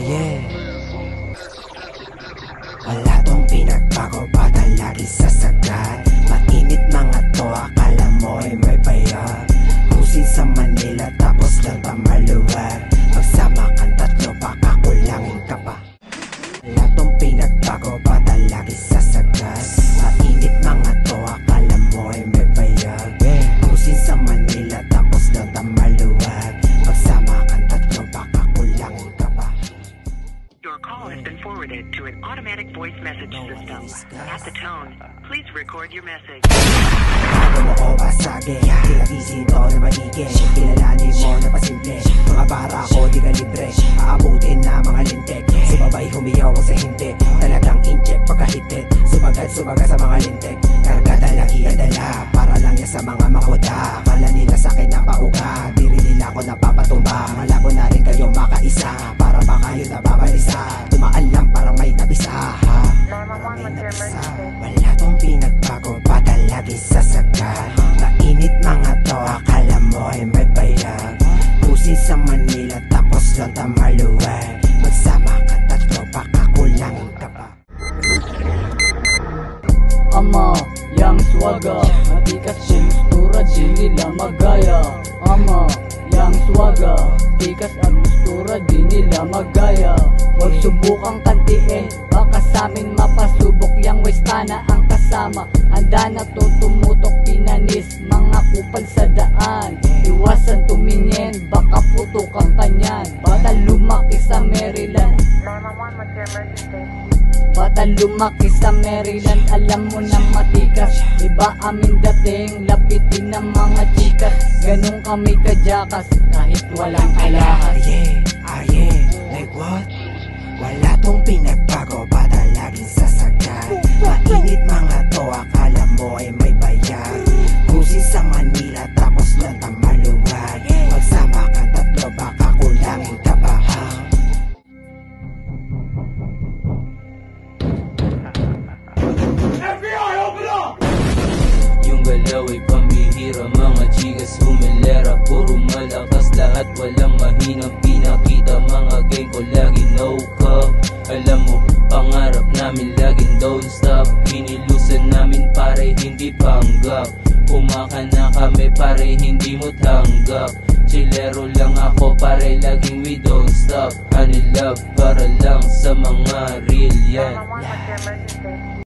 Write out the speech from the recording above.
yeah. Wala tong pinagbago, bata lagi sasagad. Mainit mga to, akala mo ay may bayag. Cruising sa Manila tapos lang tamaluwag. Magsama kang tatlo, baka kulangin ka pa. Wala tong pinagbago, bata lagi sasagad. Mainit mga to, akala mo ay may bayag. Cruising sa Manila tapos lang tamaluwag. Magsama kang tatlo, baka kulangin ka pa. Your call has been forwarded to an automatic voice message system. At the tone, please record your message. Bago mo ko basagin, tinagisin to na maigin. Kilalanin mo na pasimple, mga para ko di ka libre. Aabutin na mga lintik, sumabay humiyaw sa hindi. Talagang inject pagkahitit, sumagat sa mga lintik. Karga talagi ang dala, para lang yan sa mga makuda. Akala nila sa'kin na pauga, di rin nila ako napapatumba. Malabo na rin kayo makaisa, para ba kayo nababalisa. Tumaan lang parang may nabisa, ha? Parang may nabisa. Wala tong pinagbago, bata lagi sasagad. Mainit mga to, akala mo ay may bayag. Cruising sa Manila tapos lang tamaluwag. Magsama ka tatlo, baka kulangin ka pa. Ama, yang swaga, matikas yung mistura, di nila magaya. Ama, yang swaga, tikas ang mistura, di nila magaya. Huwag subukang kantiin, baka sa'min mapasubok. Yang westana ang kasama, handa na to tumutok pinanis. Mga kupal sa daan, iwasan tumingin, baka putukan kanyan. Bata lumaki sa Maryland, 911, what's your emergency? bata lumaki sa Maryland, alam mo na matikas. Iba amin dating, lapitin ng mga chikas. Ganun kami kajakas, kahit walang alahas. Yeah, like what? Wala tong pinagbago, bata laging sasagad. Mainit mga to, akala mo ay may bayag. Cruising sa Manila tapos lang tamaluwag. Magsama kang tatlo, baka kulangin ka pa, ha? Yung galaw ay pambihira, mga chikas humilera. Puro malakas lahat, walang mahinang pinakita. Mga gang ko lagi no cup. Alam mo, pangarap namin laging don't stop. Kinilusan namin pare hindi panggap. Kumaka na kami pare hindi mo tanggap. Chilero lang ako pare laging we don't stop. Honey love para lang sa mga real yan. 911, what's your emergency?